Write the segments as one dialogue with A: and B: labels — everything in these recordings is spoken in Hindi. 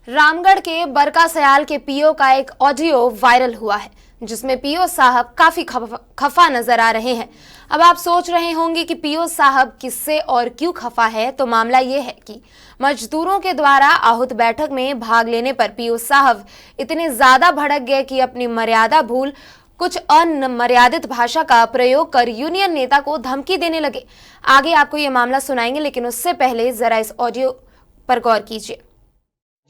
A: रामगढ़ के बरका सयाल के पीओ का एक ऑडियो वायरल हुआ है जिसमें पीओ साहब काफी खफा नजर आ रहे हैं। अब आप सोच रहे होंगे कि पीओ साहब किससे और क्यों खफा है, तो मामला ये है कि मजदूरों के द्वारा आहूत बैठक में भाग लेने पर पीओ साहब इतने ज्यादा भड़क गए कि अपनी मर्यादा भूल कुछ अनमर्यादित भाषा का प्रयोग कर यूनियन नेता को धमकी देने लगे। आगे आपको ये मामला सुनाएंगे, लेकिन उससे पहले जरा इस ऑडियो पर गौर कीजिए।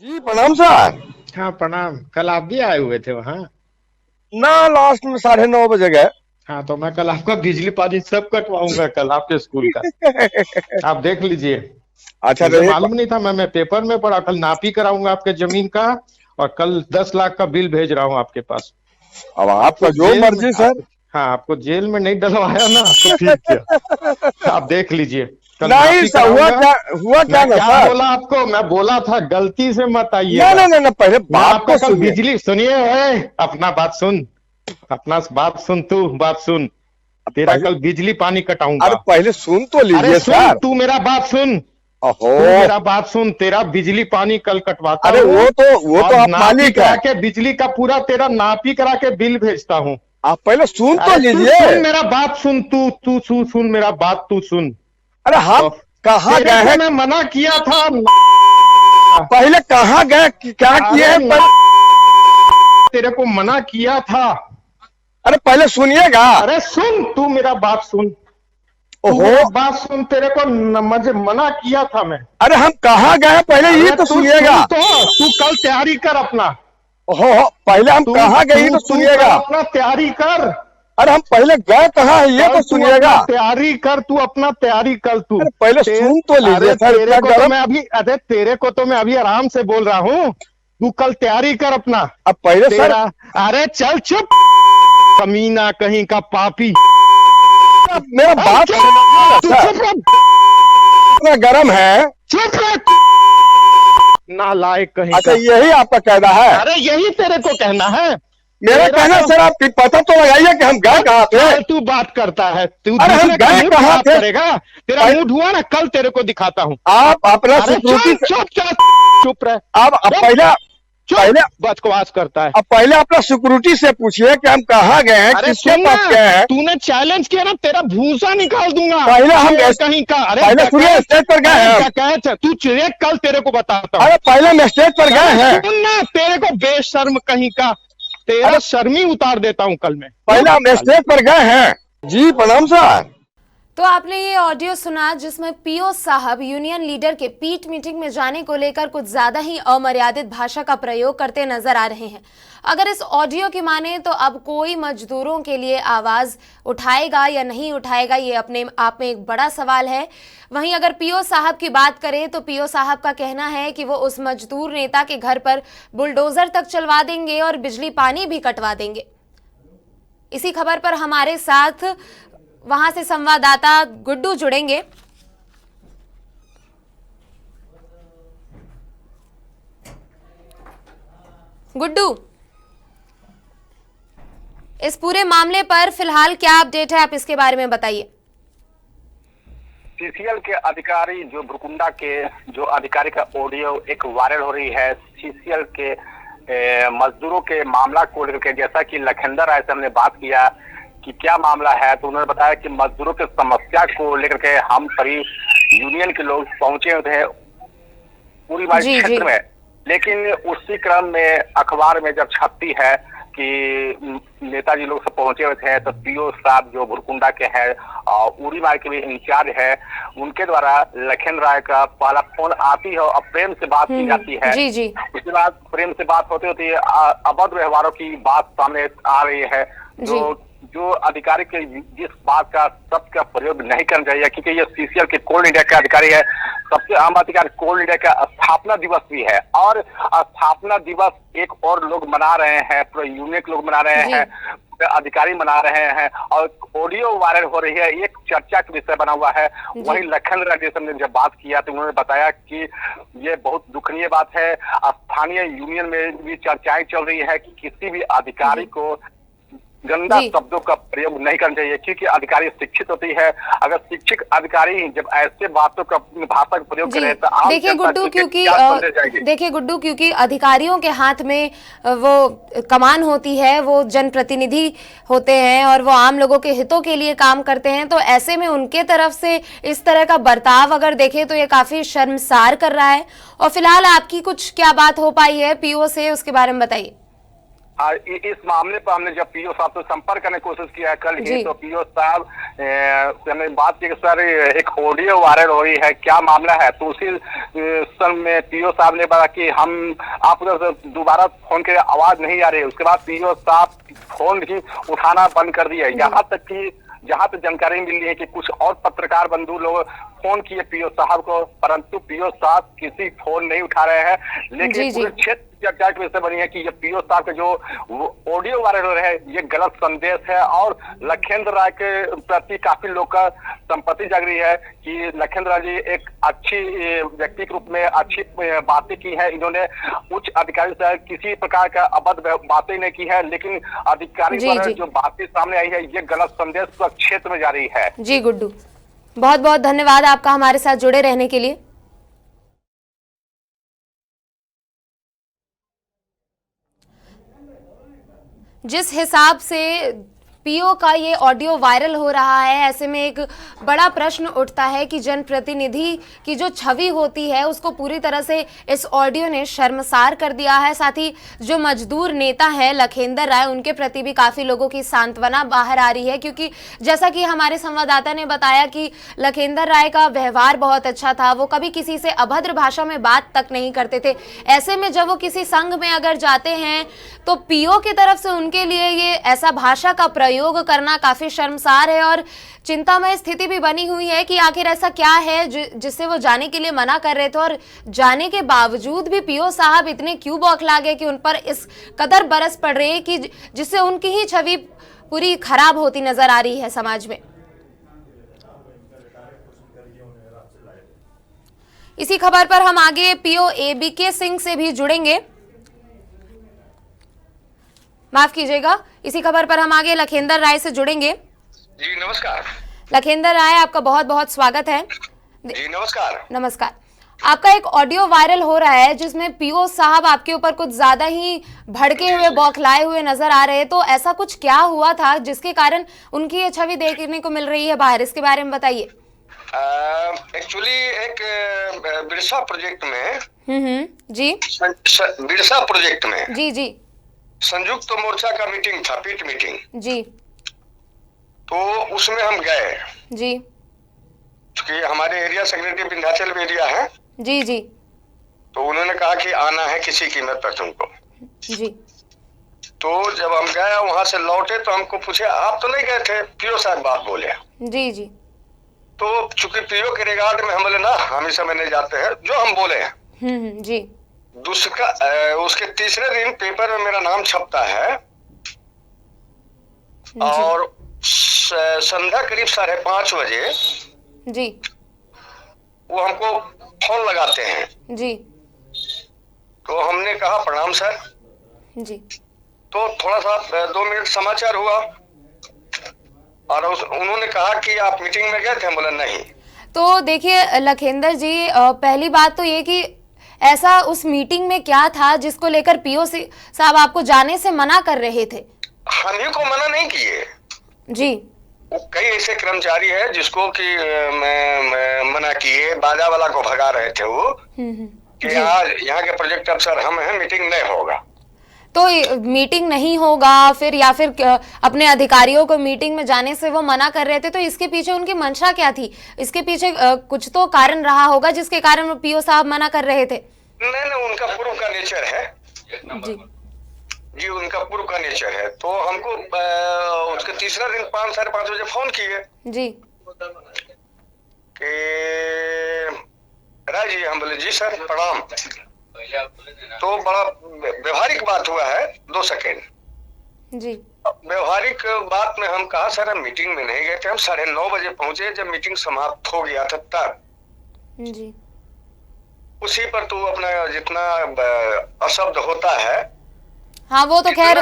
B: जी प्रणाम सर।
C: हाँ प्रणाम। कल आप भी आए हुए थे वहाँ?
B: ना, लास्ट में 9:30 बजे गए।
C: हाँ तो मैं कल आपका बिजली पानी सब कटवाऊंगा कल आपके स्कूल का। आप देख लीजिए।
B: अच्छा
C: मुझे मालूम नहीं था, मैं पेपर में पढ़ा। कल नापी कराऊंगा आपके जमीन का और कल 10 लाख का बिल भेज रहा हूँ आपके पास।
B: अब आपका जो मर्जी सर।
C: हाँ, आपको जेल में नहीं डलवाया ना तो ठीक किया। आप देख लीजिए।
B: नहीं सर, हुआ क्या ना सर?
C: बोला आपको, मैं बोला था गलती से मत आइए।
B: ना, पहले बात को
C: कल बिजली सुनिए। अपना बात सुन, अपना बात सुन, तू बात सुन। तेरा कल बिजली पानी कटाऊंगा।
B: अरे पहले सुन तो लीजिए सर।
C: तू मेरा बात सुन।
B: ओहो,
C: मेरा बात सुन। तेरा बिजली पानी कल कटवाता हूँ।
B: अरे वो तो आप मालिक
C: करा के बिजली का पूरा तेरा नापी करा के बिल भेजता हूँ।
B: आप पहले सुन तो लीजिए।
C: मेरा बात सुन, तू सुन मेरा बात, तू सुन।
B: अरे हम कहाँ गए हैं?
C: मैं मना किया था।
B: पहले कहाँ गए, क्या किए?
C: तेरे को मना किया था।
B: अरे पहले सुनिएगा।
C: अरे सुन, तू मेरा बात सुन।
B: ओहो,
C: बात सुन। तेरे को मुझे मना किया था मैं।
B: अरे हम कहाँ गए पहले ये तो सुनिएगा।
C: तू कल तैयारी कर अपना।
B: ओहो, पहले हम कहाँ गए ये तो सुनिएगा।
C: अपना तैयारी कर।
B: अरे हम पहले गए कहाँ है ये तो सुनिएगा।
C: तैयारी कर, तू अपना तैयारी कर। तू
B: पहले सुन तो लीजिए सर।
C: तेरे को तो मैं अभी आराम से बोल रहा हूँ। तू कल तैयारी कर अपना।
B: अब पहले सर।
C: अरे चल चुप, कमीना कहीं का पापी।
B: मेरा बात इतना गर्म है।
C: चुप नालायक कहीं।
B: अच्छा यही आपका कहना है?
C: अरे यही तेरे को कहना है।
B: मेरा कहना सर, आप पता तो लगाइए कि हम गए कहाँ थे।
C: तू बात करता है। तू
B: अरे हम गए कहाँ थे?
C: करेगा। तेरा मूड हुआ ना, कल तेरे को दिखाता हूँ।
B: आप अपना
C: चुप रहे।
B: आप पहले
C: बकवास करता है।
B: अब पहले अपना सिक्योरिटी से पूछिए कि हम कहाँ गए हैं, किसके पास गए हैं।
C: तूने चैलेंज किया ना, तेरा भूसा निकाल दूंगा।
B: पहले हम
C: कहीं का। अरे
B: पहले सुनिए, स्टेज पर गए हैं।
C: तू चले, कल तेरे को बताता हूँ।
B: अरे पहले हम स्टेज पर गए हैं।
C: सुनना, तेरे को बेशर्म कहीं का, तेरा शर्मी उतार देता हूँ कल में।
B: पहले हम स्टेज पर गए हैं। जी प्रणाम सर।
A: तो आपने ये ऑडियो सुना जिसमें पीओ साहब यूनियन लीडर के पीट मीटिंग में जाने को लेकर कुछ ज्यादा ही अमर्यादित भाषा का प्रयोग करते नजर आ रहे हैं। अगर इस ऑडियो की माने तो अब कोई मजदूरों के लिए आवाज उठाएगा या नहीं उठाएगा, ये अपने आप में एक बड़ा सवाल है। वहीं अगर पीओ साहब की बात करें तो पीओ साहब का कहना है कि वो उस मजदूर नेता के घर पर बुलडोजर तक चलवा देंगे और बिजली पानी भी कटवा देंगे। इसी खबर पर हमारे साथ वहां से संवाददाता गुड्डू जुड़ेंगे। गुड्डू, इस पूरे मामले पर फिलहाल क्या अपडेट है, आप इसके बारे में बताइए।
D: सीसीएल के अधिकारी जो भुरकुंडा के जो अधिकारी का ऑडियो एक वायरल हो रही है सीसीएल के मजदूरों के मामला को लेकर के, जैसा कि लखिंदर राय से हमने बात किया कि क्या मामला है, तो उन्होंने बताया कि मजदूरों की समस्या को लेकर के हम सभी यूनियन के लोग पहुंचे हुए थे पूरी क्षेत्र में। लेकिन उसी क्रम में अखबार में जब छपती है कि नेताजी लोग सब पहुंचे हुए थे, तो पीओ साहब जो भुरकुंडा के हैं और उरी मार्ग के भी इंचार्ज है, उनके द्वारा लखन राय का पहला फोन आती है और प्रेम से बात की जाती है।
A: जी।
D: उसके बाद प्रेम से बात होते होते अभद्र व्यवहारों की बात सामने आ रही है। जो अधिकारी के जिस बात का शब्द का प्रयोग नहीं करना चाहिए, क्योंकि ये सीसीएल के कोल इंडिया के अधिकारी है। सबसे अहम अधिकारी कोल इंडिया का स्थापना दिवस भी है और स्थापना दिवस एक और लोग मना रहे हैं, पूरे यूनियन के लोग मना रहे हैं, अधिकारी मना रहे हैं और ऑडियो वायरल हो रही है, एक चर्चा का विषय बना हुआ है। वहीं लखन राय ने जब बात किया तो उन्होंने बताया कि ये बहुत दुखनीय बात है। स्थानीय यूनियन में भी चर्चाएं चल रही है कि किसी भी अधिकारी को गंदा
A: जी।
D: शब्दों का प्रयोग नहीं करना चाहिए, क्योंकि अधिकारी शिक्षित होती है। अगर शिक्षित अधिकारी जब ऐसे बातों का भाषा का प्रयोग
A: जी
D: करे तो आम
A: देखिए
D: जनता
A: गुड्डू,
D: उसके
A: क्योंकि
D: क्या समझे जाएगी।
A: देखिए गुड्डू, क्योंकि अधिकारियों के हाथ में वो कमान होती है, वो जनप्रतिनिधि होते हैं और वो आम लोगों के हितों के लिए काम करते हैं, तो ऐसे में उनके तरफ से इस तरह का बर्ताव अगर देखें तो ये काफी शर्मसार कर रहा है। और फिलहाल आपकी कुछ क्या बात हो पाई है पीओ से, उसके बारे में बताइए।
D: इस मामले पर हमने जब पीओ साहब से संपर्क करने की कोशिश किया है कल ही, तो पीओ साहब से हमने बात की कि सर एक ऑडियो वायरल हो रही है, क्या मामला है। तो उसी समय में पीओ साहब ने बताया कि हम आप उधर से दोबारा फोन के आवाज नहीं आ रही है। उसके बाद पीओ साहब फोन ही उठाना बंद कर दिया। यहाँ तक कि जहाँ पे जानकारी मिली है कि कुछ और पत्रकार बंधु लोग फोन किए पीओ साहब को, परंतु पीओ साहब किसी फोन नहीं उठा रहे हैं। लेकिन पूरे क्षेत्र चर्चा की वजह बनी है कि ये पीओ साहब के जो ऑडियो वायरल हो रहे हैं ये गलत संदेश है, और लखेंद्र राय के प्रति काफी लोग का संपत्ति जग रही है कि लखेंद्र राय जी एक अच्छी व्यक्ति के रूप में अच्छी बातें की है। इन्होंने उच्च अधिकारी से किसी प्रकार का अबद्ध बातें नहीं की है, लेकिन अधिकारी द्वारा जो बातें सामने आई है ये गलत संदेश पूरा क्षेत्र में जारी है।
A: जी गुड्डू, बहुत बहुत धन्यवाद आपका हमारे साथ जुड़े रहने के लिए। जिस हिसाब से पीओ का ये ऑडियो वायरल हो रहा है, ऐसे में एक बड़ा प्रश्न उठता है कि जनप्रतिनिधि की जो छवि होती है उसको पूरी तरह से इस ऑडियो ने शर्मसार कर दिया है। साथ ही जो मजदूर नेता है लखेंद्र राय, उनके प्रति भी काफी लोगों की सांत्वना बाहर आ रही है, क्योंकि जैसा कि हमारे संवाददाता ने बताया कि लखेंद्र राय का व्यवहार बहुत अच्छा था, वो कभी किसी से अभद्र भाषा में बात तक नहीं करते थे। ऐसे में जब वो किसी संघ में अगर जाते हैं तो पीओ की तरफ से उनके लिए ये ऐसा भाषा का प्रयोग करना काफी शर्मसार है, और चिंतामय स्थिति भी बनी हुई है कि आखिर ऐसा क्या है जिससे वो जाने के लिए मना कर रहे थे, और जाने के बावजूद भी पीओ साहब इतने क्यों बौखला गए कि उन पर इस कदर बरस पड़ रही है कि जिससे उनकी ही छवि पूरी खराब होती नजर आ रही है समाज में। इसी खबर पर हम आगे पीओ एबीके सिंह से भी जुड़ेंगे, माफ कीजिएगा। इसी खबर पर हम आगे लखेंद्र राय से जुड़ेंगे।
E: जी नमस्कार।
A: लखेंद्र राय, आपका बहुत बहुत स्वागत है।
E: जी नमस्कार।
A: नमस्कार। आपका एक ऑडियो वायरल हो रहा है जिसमें पीओ साहब आपके ऊपर कुछ ज्यादा ही भड़के हुए, बौखलाए हुए नजर आ रहे हैं, तो ऐसा कुछ क्या हुआ था जिसके कारण उनकी ये छवि देखने को मिल रही है बाहर, इसके बारे में बताइए।
E: एक्चुअली एक बिरसा प्रोजेक्ट में
A: जी
E: बिरसा प्रोजेक्ट में
A: जी
E: संयुक्त मोर्चा का मीटिंग था, पीट मीटिंग
A: जी,
E: तो उसमें हम गए
A: जी
E: क्योंकि हमारे एरिया सेक्रेटरी विंध्याचल एरिया है
A: जी,
E: तो उन्होंने कहा कि आना है किसी कीमत पर तुमको।
A: जी
E: तो जब हम गए वहां से लौटे तो हमको पूछे आप तो नहीं गए थे, पीओ साहब बात बोले।
A: जी
E: तो चूंकि पीओ के रिगार्ड में हम बोले ना, हम इस समय नहीं जाते हैं, जो हम बोले हैं।
A: जी।
E: दूसरा उसके तीसरे दिन पेपर में मेरा नाम छपता है और संध्या करीब 5:30 बजे
A: जी
E: वो हमको फोन लगाते हैं।
A: जी।
E: तो हमने कहा प्रणाम सर
A: जी।
E: तो थोड़ा सा 2 मिनट समाचार हुआ और उन्होंने कहा कि आप मीटिंग में गए थे, बोला नहीं।
A: तो देखिए लखेंद्र जी, पहली बात तो ये कि ऐसा उस मीटिंग में क्या था जिसको लेकर पीओ साहब आपको जाने से मना कर रहे थे?
E: हम ही को मना नहीं किए
A: जी।
E: वो कई ऐसे कर्मचारी है जिसको कि मना किए, बाजा वाला को भगा रहे थे वो कि आज यहाँ के प्रोजेक्ट अफसर हम हैं, मीटिंग नहीं होगा।
A: तो मीटिंग नहीं होगा फिर, या फिर अपने अधिकारियों को मीटिंग में जाने से वो मना कर रहे थे, तो इसके पीछे उनकी मंशा क्या थी? इसके पीछे कुछ तो कारण रहा होगा जिसके कारण वो पीओ साहब मना कर रहे थे।
E: नहीं, उनका पूर्व का नेचर है जी, उनका पूर्व का नेचर है। तो हमको उसके तीसरा दिन 5-5:30 बजे फोन किए
A: जी
E: कि राय जी, हम बोले जी सर प्रणाम। तो बड़ा व्यवहारिक बात हुआ है, 2 सेकेंड
A: जी।
E: व्यवहारिक बात में हम कहा सर हम मीटिंग में नहीं गए थे, हम 9:30 बजे पहुंचे, जब मीटिंग समाप्त हो गया था तब
A: जी।
E: उसी पर तो अपना जितना अशब्द होता है
A: हाँ वो तो खैर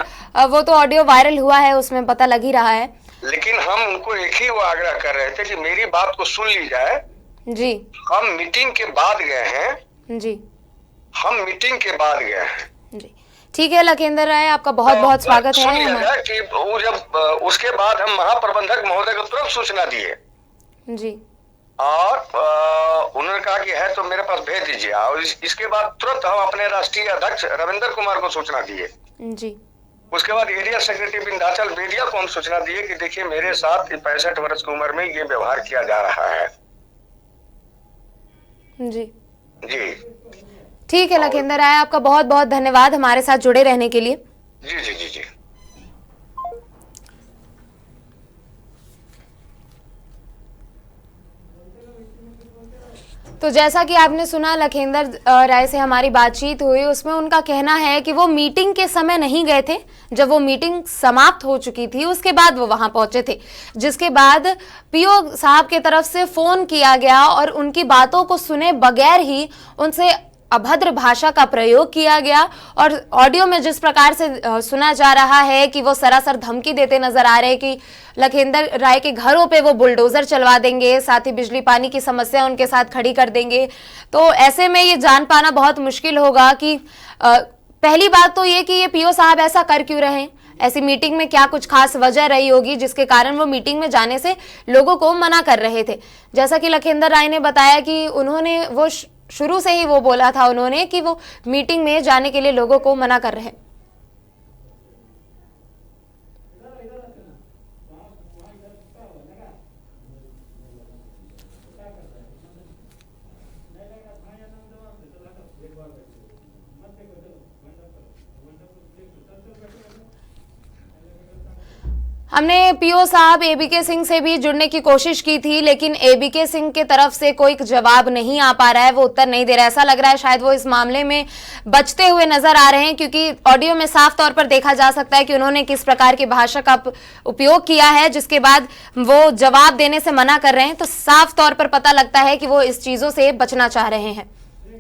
A: वो तो ऑडियो वायरल हुआ है, उसमें पता लग ही रहा है।
E: लेकिन हम उनको एक ही वो आग्रह कर रहे थे कि मेरी बात को सुन ली जाए।
A: जी
E: हम मीटिंग के बाद गए हैं।
A: जी
E: हम मीटिंग के बाद गए हैं।
A: जी ठीक है लखेंद्र राय, आपका बहुत बहुत स्वागत
E: सुन
A: है।
E: लिया जाए कि वो जब उसके बाद हम महाप्रबंधक महोदय को तुरंत सूचना दिए
A: जी
E: और उन्होंने कहा कि है तो मेरे पास भेज दीजिए, और इसके बाद तुरंत हम अपने राष्ट्रीय अध्यक्ष रविंदर कुमार को सूचना दिए।
A: जी
E: उसके बाद एरिया सेक्रेटरी विंध्याचल बेदिया को हम सूचना दिए कि देखिए मेरे साथ 65 वर्ष की उम्र में ये व्यवहार किया जा रहा है।
A: जी
E: जी
A: ठीक है लखेंद्र राय, आपका बहुत बहुत धन्यवाद हमारे साथ जुड़े रहने के लिए।
E: जी जी जी जी।
A: तो जैसा कि आपने सुना लखेंद्र राय से हमारी बातचीत हुई, उसमें उनका कहना है कि वो मीटिंग के समय नहीं गए थे, जब वो मीटिंग समाप्त हो चुकी थी उसके बाद वो वहां पहुंचे थे, जिसके बाद पीओ साहब के तरफ से फोन किया गया और उनकी बातों को सुने बगैर ही उनसे अभद्र भाषा का प्रयोग किया गया। और ऑडियो में जिस प्रकार से सुना जा रहा है कि वो सरासर धमकी देते नजर आ रहे हैं कि लखेंद्र राय के घरों पे वो बुलडोजर चलवा देंगे, साथ ही बिजली पानी की समस्या उनके साथ खड़ी कर देंगे। तो ऐसे में ये जान पाना बहुत मुश्किल होगा कि पहली बात तो ये कि ये पीओ साहब ऐसा कर क्यों रहे हैं, ऐसी मीटिंग में क्या कुछ खास वजह रही होगी जिसके कारण वो मीटिंग में जाने से लोगों को मना कर रहे थे। जैसा कि लखेंद्र राय ने बताया कि उन्होंने वो शुरू से ही वो बोला था उन्होंने कि वो मीटिंग में जाने के लिए लोगों को मना कर रहे हैं। हमने पीओ साहब एबीके सिंह से भी जुड़ने की कोशिश की थी, लेकिन एबीके सिंह के तरफ से कोई जवाब नहीं आ पा रहा है, वो उत्तर नहीं दे रहा है। ऐसा लग रहा है शायद वो इस मामले में बचते हुए नजर आ रहे हैं, क्योंकि ऑडियो में साफ तौर पर देखा जा सकता है कि उन्होंने किस प्रकार की भाषा का उपयोग किया है, जिसके बाद वो जवाब देने से मना कर रहे हैं। तो साफ तौर पर पता लगता है कि वो इस चीजों से बचना चाह रहे हैं।